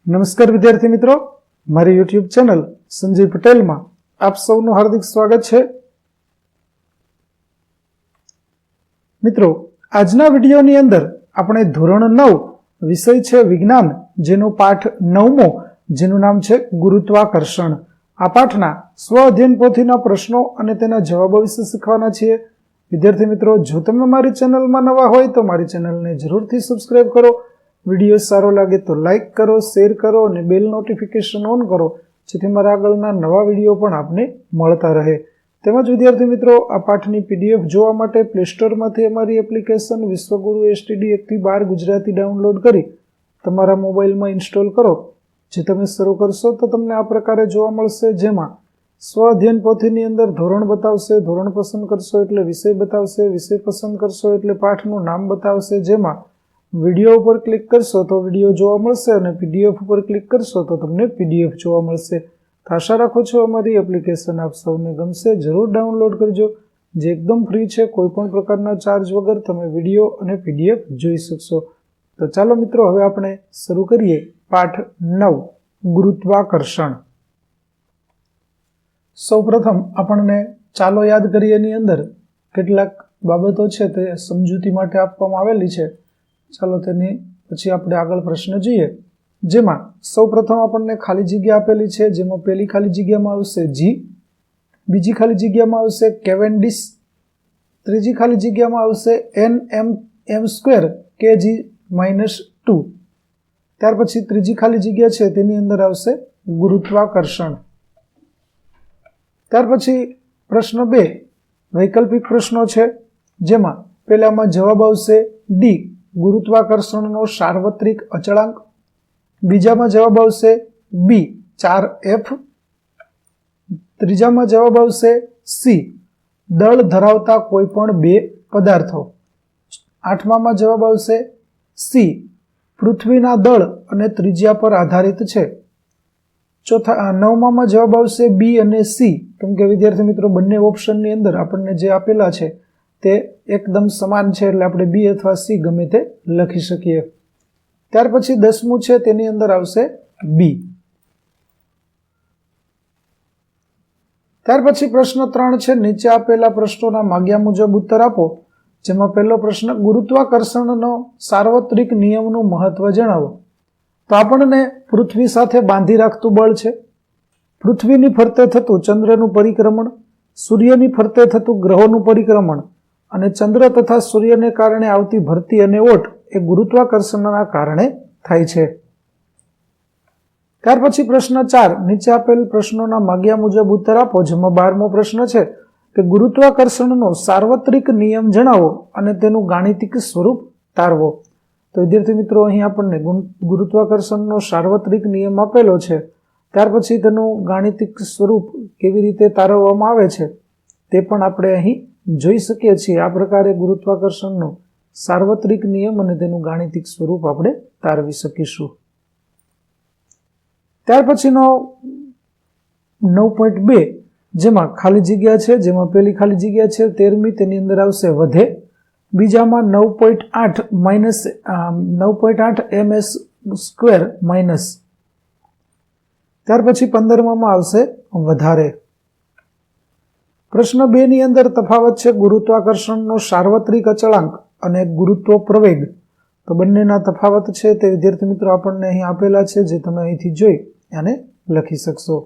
નમસ્કાર વિદ્યાર્થી મિત્રો, મારી યુટ્યુબ ચેનલ સંજય પટેલમાં આપ સૌનું હાર્દિક સ્વાગત છે. મિત્રો, આજના વિડીયોની અંદર આપણે ધોરણ 9 વિષય છે વિજ્ઞાન, જેનો પાઠ 9મો, જેનું નામ છે ગુરુત્વાકર્ષણ. આ પાઠના સ્વ અધ્યયન પોથીના પ્રશ્નો અને તેના જવાબો વિશે શીખવાના છીએ. વિદ્યાર્થી મિત્રો, જો તમે મારી ચેનલમાં નવા હોય તો મારી ચેનલને જરૂરથી સબસ્ક્રાઇબ કરો. વિડીયો સારો લાગે તો લાઇક કરો, શેર કરો અને બેલ નોટિફિકેશન ઓન કરો, જેથી મારા આગળના નવા વિડીયો પણ આપને મળતા રહે. તેમજ વિદ્યાર્થી મિત્રો, આ પાઠની પીડીએફ જોવા માટે પ્લે સ્ટોરમાંથી અમારી એપ્લિકેશન વિશ્વગુરુ એસટીડી 1 થી 12 ગુજરાતી ડાઉનલોડ કરી તમારા મોબાઈલમાં ઇન્સ્ટોલ કરો. જે તમે શરૂ કરશો તો તમને આ પ્રકારે જોવા મળશે, જેમાં સ્વ અધ્યયન પોથીની અંદર ધોરણ બતાવશે, ધોરણ પસંદ કરશો એટલે વિષય બતાવશે, વિષય પસંદ કરશો એટલે પાઠનું નામ બતાવશે, જેમાં વિડીયો ઉપર ક્લિક કરશો તો વિડીયો જોવા મળશે અને પીડીએફ ઉપર ક્લિક કરશો તો તમને પીડીએફ જોવા મળશે. તો આશા રાખું છું અમારી એપ્લિકેશન આપ સૌને ગમશે. જરૂર ડાઉનલોડ કરજો, જે એકદમ ફ્રી છે. કોઈ પણ પ્રકારના ચાર્જ વગર તમે વિડીયો અને પીડીએફ જોઈ શકશો. તો ચાલો મિત્રો, હવે આપણે શરૂ કરીએ પાઠ 9 ગુરુત્વાકર્ષણ. સૌપ્રથમ આપણને ચાલો યાદ કરીએ ની અંદર કેટલાક બાબતો છે તે સમજૂતી માટે આપવામાં આવેલી છે. ચાલો તેની પછી આપણે આગળ પ્રશ્ન જોઈએ, જેમાં સૌપ્રથમ આપણને ખાલી જગ્યા આપેલી છે, જેમાં પહેલી ખાલી જગ્યામાં આવશે જી, બીજી ખાલી જગ્યામાં આવશે કેવેન્ડિશ, ત્રીજી ખાલી જગ્યામાં આવશે nm² kg-2. ત્યાર પછી ત્રીજી ખાલી જગ્યા છે તેની અંદર આવશે ગુરુત્વાકર્ષણ. ત્યાર પછી પ્રશ્ન 2 વૈકલ્પિક પ્રશ્નો છે, જેમાં પહેલામાં જવાબ આવશે ડી, ગુરુત્વાકર્ષણનો સાર્વત્રિક અચળાંક. બીજામાં જવાબ આવશે બી, 4f. ત્રીજામાં જવાબ આવશે સી, દળ ધરાવતા કોઈ પણ બે પદાર્થો. આઠમામાં જવાબ આવશે સી, પૃથ્વીના દળ અને ત્રિજ્યા પર આધારિત છે. નવમામાં જવાબ આવશે બી અને સી, કેમ કે વિદ્યાર્થી મિત્રો બંને ઓપ્શનની અંદર આપણને જે આપેલા છે તે એકદમ સમાન છે, એટલે આપણે બી અથવા સી ગમે તે લખી શકીએ. ત્યાર પછી 10મું છે, તેની અંદર આવશે બી. ત્યાર પછી પ્રશ્ન 3 છે, નીચે આપેલા પ્રશ્નોના માગ્યા મુજબ ઉત્તર આપો. જેમાં પહેલો પ્રશ્ન, ગુરુત્વાકર્ષણનો સાર્વત્રિક નિયમનું મહત્વ જણાવો. તો આપણને પૃથ્વી સાથે બાંધી રાખતું બળ છે, પૃથ્વીની ફરતે થતું ચંદ્રનું પરિક્રમણ, સૂર્યની ફરતે થતું ગ્રહોનું પરિક્રમણ અને ચંદ્ર તથા સૂર્યને કારણે આવતી ભરતી અને ઓટ એ ગુરુત્વાકર્ષણના કારણે થાય છે. ત્યાર પછી પ્રશ્ન 4, નીચે આપેલ પ્રશ્નોના માગ્યા મુજબ ઉત્તર આપો. જેમાં 12મો પ્રશ્ન છે કે ગુરુત્વાકર્ષણનો સાર્વત્રિક નિયમ જણાવો અને તેનું ગાણિતિક સ્વરૂપ તારવો. તો વિદ્યાર્થી મિત્રો, અહીં આપણને ગુરુત્વાકર્ષણનો સાર્વત્રિક નિયમ આપેલો છે. ત્યાર પછી તેનું ગાણિતિક સ્વરૂપ કેવી રીતે તારવવામાં આવે છે તે પણ આપણે અહીં જોઈ શકીએ છીએ. આ પ્રકારે ગુરુત્વાકર્ષણનો સાર્વત્રિક નિયમ અને તેનું ગાણિતિક સ્વરૂપ આપણે તારવી શકીશું. ત્યાર પછીનો 9.2, જેમાં ખાલી જગ્યા છે, જેમાં પહેલી ખાલી જગ્યા છે 13મી, તેની અંદર આવશે વધે. બીજામાં 9.8 ms² માઇનસ. ત્યાર પછી 15માં આવશે વધારે. પ્રશ્ન 2 ની અંદર તફાવત છે ગુરુત્વાકર્ષણનો સાર્વત્રિક અચળાંક અને ગુરુત્વ પ્રવેગ. તો બંનેના તફાવત છે તે વિદ્યાર્થી મિત્રો આપણને અહીં આપેલા છે, જે તમે અહીંથી જોઈ અને લખી શકશો.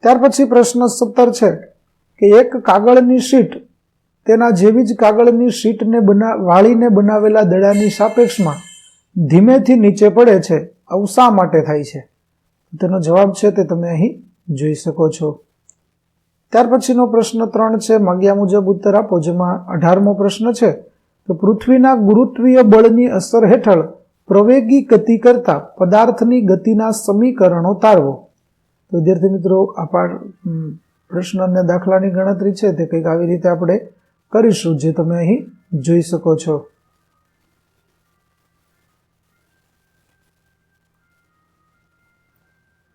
ત્યાર પછી પ્રશ્ન 17 છે કે એક કાગળની શીટ તેના જેવી જ કાગળની શીટને વાળીને બનાવેલા દડાની સાપેક્ષમાં ધીમેથી નીચે પડે છે. આવું શા માટે થાય છે? તેનો જવાબ છે તે તમે અહીં જોઈ શકો છો. ત્યાર પછીનો પ્રશ્ન 3 છે, માગ્યા મુજબ ઉત્તર આપો. જેમાં 18મો પ્રશ્ન છે તો પૃથ્વીના ગુરુત્વીય બળની અસર હેઠળ પ્રવેગી ગતિ કરતા પદાર્થની ગતિના સમીકરણો તારવો. તો વિદ્યાર્થી મિત્રો, આ પ્રશ્ન અને દાખલાની ગણતરી છે તે કંઈક આવી રીતે આપણે કરીશું, જે તમે અહીં જોઈ શકો છો.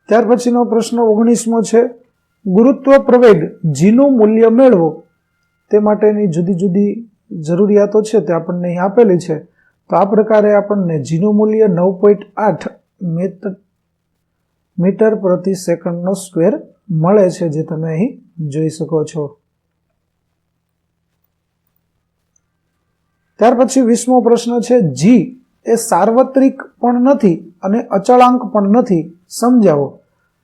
ત્યાર પછીનો પ્રશ્ન 19મો છે, ગુરુત્વ પ્રવેગ જીનું મૂલ્ય મેળવો. તે માટેની જુદી જુદી જરૂરિયાતો છે તે આપણને અહીં આપેલી છે. તો આ પ્રકારે આપણને જીનું મૂલ્ય 9.8 મીટર પ્રતિ સેકન્ડનો સ્ક્વેર મળે છે, જે તમે અહીં જોઈ શકો છો. ત્યાર પછી 20મો પ્રશ્ન છે, જી એ સાર્વત્રિક પણ નથી અને અચળાંક પણ નથી, સમજાવો.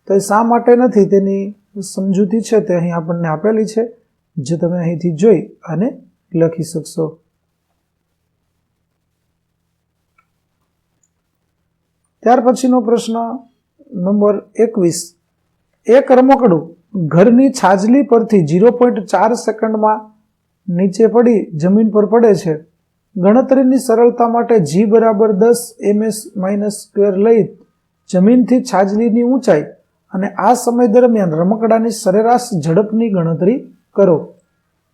તો એ શા માટે નથી તેની સમજૂતી છે તે અહીં આપણને આપેલી છે, જે તમે અહીંથી જોઈ અને લખી શકશો. ત્યાર પછીનો પ્રશ્ન નંબર 21, એક રમકડું ઘરની છાજલી પરથી 0.4 સેકન્ડમાં નીચે પડી જમીન પર પડે છે. ગણતરીની સરળતા માટે g બરાબર 10 ms-2 લઈ જમીનથી છાજલીની ઊંચાઈ અને આ સમય દરમિયાન રમકડાની સરેરાશ ઝડપની ગણતરી કરો.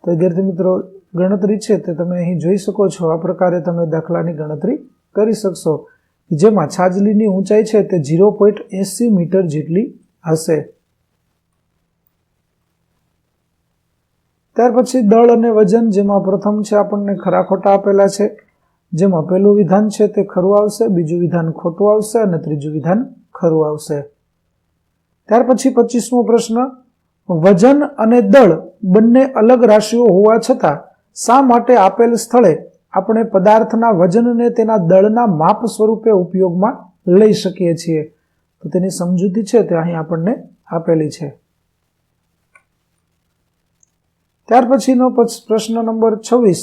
તો વિદ્યાર્થી મિત્રો, ગણતરી છે તે તમે અહીં જોઈ શકો છો. આ પ્રકારે તમે દાખલાની ગણતરી કરી શકશો, જેમાં છાજલીની ઊંચાઈ છે તે 0.80 મીટર જેટલી હશે. ત્યાર પછી દળ અને વજન, જેમાં પ્રથમ છે આપણને ખરા ખોટા આપેલા છે, જેમાં પહેલું વિધાન છે તે ખરું આવશે, બીજું વિધાન ખોટું આવશે અને ત્રીજું વિધાન ખરું આવશે. ત્યાર પછી 25મો પ્રશ્ન, વજન અને દળ બંને અલગ રાશિઓ હોવા છતાં શા માટે આપેલ સ્થળે આપણે પદાર્થના વજનને તેના દળના માપ સ્વરૂપે ઉપયોગમાં લઈ શકીએ છીએ? તો તેની સમજૂતી છે તે અહીં આપણને આપેલી છે. ત્યાર પછીનો પ્રશ્ન નંબર 26,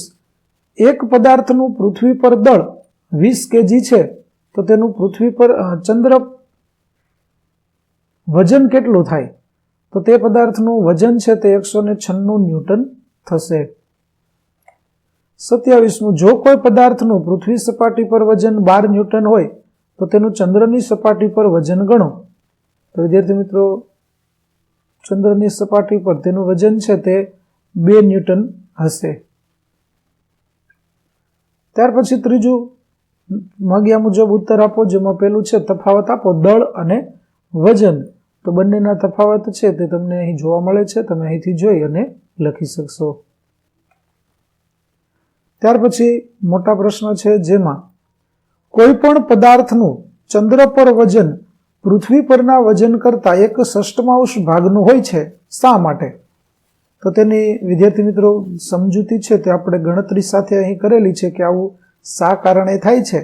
એક પદાર્થનું પૃથ્વી પર દળ 20 kg છે, તો તેનું પૃથ્વી પર ચંદ્ર વજન કેટલું થાય? તો તે પદાર્થનું વજન છે તે 196 ન્યૂટન થશે. 27મું, જો કોઈ પદાર્થનું પૃથ્વી સપાટી પર વજન 12 ન્યૂટન હોય તો તેનું ચંદ્રની સપાટી પર વજન ગણો. તો વિદ્યાર્થી મિત્રો, ચંદ્રની સપાટી પર તેનું વજન છે તે 2 ન્યૂટન હશે. ત્યાર પછી ત્રીજું, માગ્યા મુજબ ઉત્તર આપો, જેમાં પેલું છે તફાવત આપો દળ અને વજન. તો બંનેના તફાવત છે તે તમને અહીં જોવા મળે છે, તમે અહીંથી જોઈ અને લખી શકશો. ત્યાર પછી મોટા પ્રશ્ન છે, જેમાં કોઈ પણ પદાર્થનું ચંદ્ર પર વજન પૃથ્વી પરના વજન કરતા 1/6 ભાગનું હોય છે, શા માટે? તો તેની વિદ્યાર્થી મિત્રો સમજૂતી છે તે આપણે ગણતરી સાથે અહીં કરેલી છે કે આવું શા કારણે થાય છે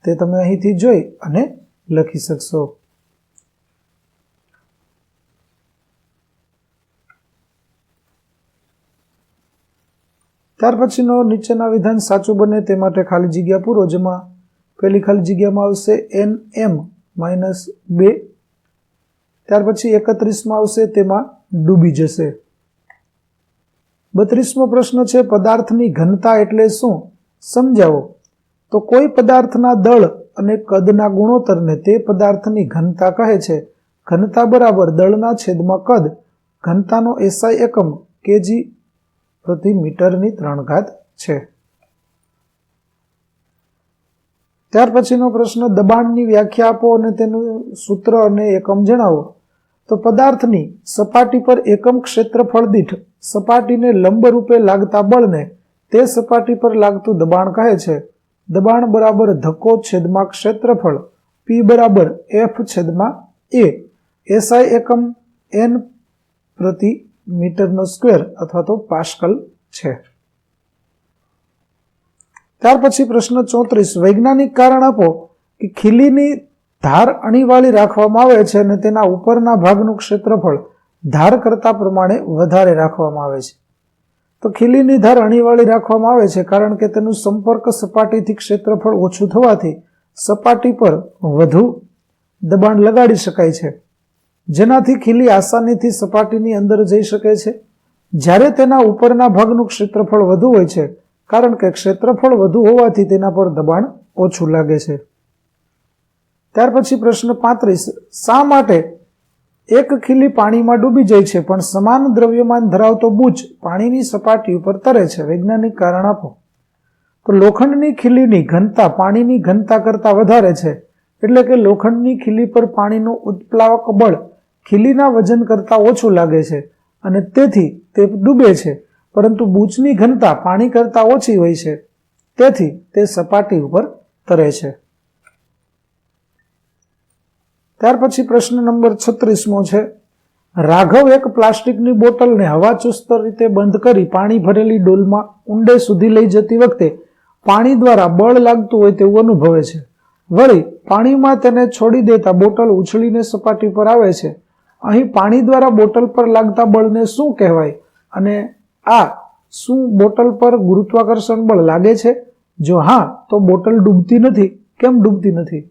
તે તમે અહીંથી જોઈ અને લખી શકશો. ત્યાર પછીનો નીચેના વિધાન સાચું બને તે માટે ખાલી જગ્યા પૂરો, જેમાં પહેલી ખાલી જગ્યામાં આવશે nm-2. ત્યાર પછી 31માં આવશે તેમાં ડૂબી જશે. 32મો પ્રશ્ન છે, પદાર્થની ઘનતા એટલે શું, સમજાવો. તો કોઈ પદાર્થના દળ અને કદના ગુણોત્તરને તે પદાર્થની ઘનતા કહે છે. ઘનતા બરાબર દળના છેદમાં કદ. ઘનતાનો SI એકમ kg પ્રતિ મીટરની 3 છે. ત્યાર પછીનો પ્રશ્ન, દબાણની વ્યાખ્યા આપો અને તેનું સૂત્ર અને એકમ જણાવો. તો પદાર્થની સપાટી પર એકમ ક્ષેત્રફળ દીઠ સપાટીને લંબ રૂપે લાગતા બળને તે સપાટી પર લાગતું દબાણ કહે છે. દબાણ બરાબર ધક્કો છેદમાં ક્ષેત્રફળ, P બરાબર F છેદમાં A. SI એકમ N પ્રતિ મીટરનો સ્ક્વેર અથવા તો પાસ્કલ છે. ત્યાર પછી પ્રશ્ન 34, વૈજ્ઞાનિક કારણ આપો કે ખીલીની ધાર અણીવાળી રાખવામાં આવે છે અને તેના ઉપરના ભાગનું ક્ષેત્રફળ ધાર કરતા પ્રમાણે વધારે રાખવામાં આવે છે. તો ખીલીની ધાર અણીવાળી રાખવામાં આવે છે કારણ કે તેનું સંપર્ક સપાટીથી ક્ષેત્રફળ ઓછું થવાથી સપાટી પર વધુ દબાણ લગાડી શકાય છે, જેનાથી ખીલી આસાનીથી સપાટીની અંદર જઈ શકે છે. જ્યારે તેના ઉપરના ભાગનું ક્ષેત્રફળ વધુ હોય છે કારણ કે ક્ષેત્રફળ વધુ હોવાથી તેના પર દબાણ ઓછું લાગે છે. ત્યાર પછી પ્રશ્ન 35, શા માટે એક ખીલી પાણીમાં ડૂબી જાય છે પણ સમાન દ્રવ્યમાન ધરાવતો બુચ પાણીની સપાટી ઉપર તરે છે? વૈજ્ઞાનિક કારણ આપો. તો લોખંડની ખીલીની ઘનતા પાણીની ઘનતા કરતા વધારે છે, એટલે કે લોખંડની ખીલી પર પાણીનું ઉત્પ્લાવક બળ ખીલીના વજન કરતા ઓછું લાગે છે અને તેથી તે ડૂબે છે, પરંતુ બુચની ઘનતા પાણી કરતા ઓછી હોય છે, તેથી તે સપાટી ઉપર તરે છે। ત્યાર પછી પ્રશ્ન નંબર 36મો છે, રાઘવ એક પ્લાસ્ટિકની બોટલને હવાચુસ્ત રીતે બંધ કરી પાણી ભરેલી ડોલમાં ઊંડે સુધી લઈ જતી વખતે પાણી દ્વારા બળ લાગતું હોય તેવું અનુભવે છે। વળી પાણીમાં તેને છોડી દેતા બોટલ ઉછળીને સપાટી પર આવે છે। અહીં પાણી દ્વારા બોટલ પર લાગતા બળને શું કહેવાય અને આ શું બોટલ પર ગુરુત્વાકર્ષણ બળ લાગે છે? જો હા, તો બોટલ ડૂબતી નથી। કેમ ડૂબતી નથી?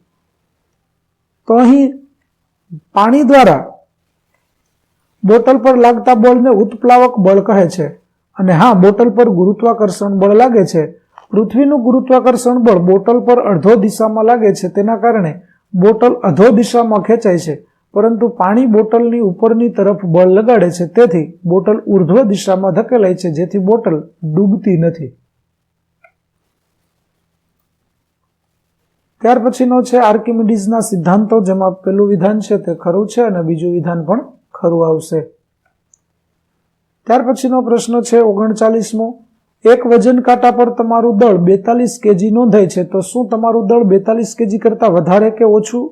તો અહીં પાણી દ્વારા બોટલ પર લાગતા બળને ઉત્પ્લાવક બળ કહે છે અને હા, બોટલ પર ગુરુત્વાકર્ષણ બળ લાગે છે। પૃથ્વીનું ગુરુત્વાકર્ષણ બળ બોટલ પર અડધો દિશામાં લાગે છે, તેના કારણે બોટલ અધો દિશામાં ખેંચાય છે, પરંતુ પાણી બોટલની ઉપરની તરફ બળ લગાડે છે, તેથી બોટલ ઉર્ધ્વ દિશામાં ધકેલાય છે, જેથી બોટલ ડૂબતી નથી। ત્યાર પછીનો છે આર્કિમિડીઝના સિદ્ધાંતો, જેમાં પહેલું વિધાન છે તે ખરું છે અને બીજું વિધાન પણ ખરું આવશે। ત્યાર પછીનો પ્રશ્ન છે 39મો, એક વજન કાંટા પર તમારું દળ 42 kg નોંધાય છે, તો શું તમારું દળ 42 kg કરતા વધારે કે ઓછું?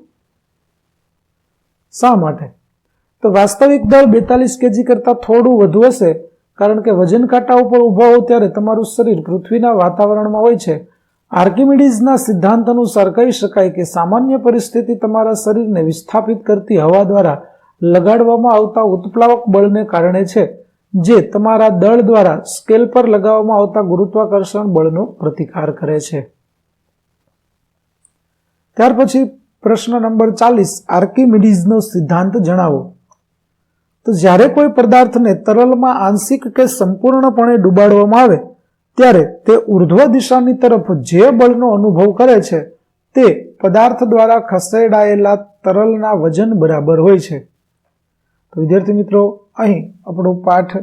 શા માટે? તો વાસ્તવિક દળ 42 kg કરતા થોડું વધુ હશે, કારણ કે વજન કાંટા ઉપર ઊભા હો ત્યારે તમારું શરીર પૃથ્વીના વાતાવરણમાં હોય છે। આર્કિમિડીઝના સિદ્ધાંત અનુસાર કહી શકાય કે સામાન્ય પરિસ્થિતિ તમારા શરીરને વિસ્થાપિત કરતી હવા દ્વારા લગાડવામાં આવતા ઉત્પ્લાવક બળને કારણે છે, જે તમારા દળ દ્વારા સ્કેલ પર લગાવવામાં આવતા ગુરુત્વાકર્ષણ બળનો પ્રતિકાર કરે છે। ત્યાર પછી પ્રશ્ન નંબર 40, આર્કિમિડીઝનો સિદ્ધાંત જણાવો। તો જ્યારે કોઈ પદાર્થને તરલમાં આંશિક કે સંપૂર્ણપણે ડૂબાડવામાં આવે ત્યારે તે ઉર્ધ્વ દિશાની તરફ જે બળનો અનુભવ કરે છે તે પદાર્થ દ્વારા ખસેડાયેલા તરલના વજન બરાબર હોય છે। તો વિદ્યાર્થી મિત્રો, અહીં આપણો પાઠ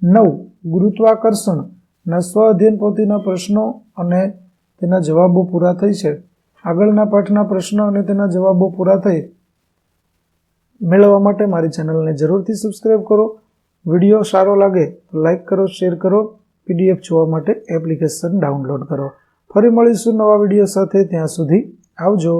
9 ગુરુત્વાકર્ષણના સ્વ અધ્યયન પોથીના પ્રશ્નો અને તેના જવાબો પૂરા થઈ છે। આગળના પાઠના પ્રશ્નો અને તેના જવાબો પૂરા થઈ મેળવવા માટે મારી ચેનલને જરૂરથી સબસ્ક્રાઇબ કરો। વિડીયો સારો લાગે તો લાઇક કરો, શેર કરો, PDF જોવા માટે એપ્લિકેશન ડાઉનલોડ કરો। ફરી મળીશું નવા વિડીયો સાથે, ત્યાં સુધી આવજો।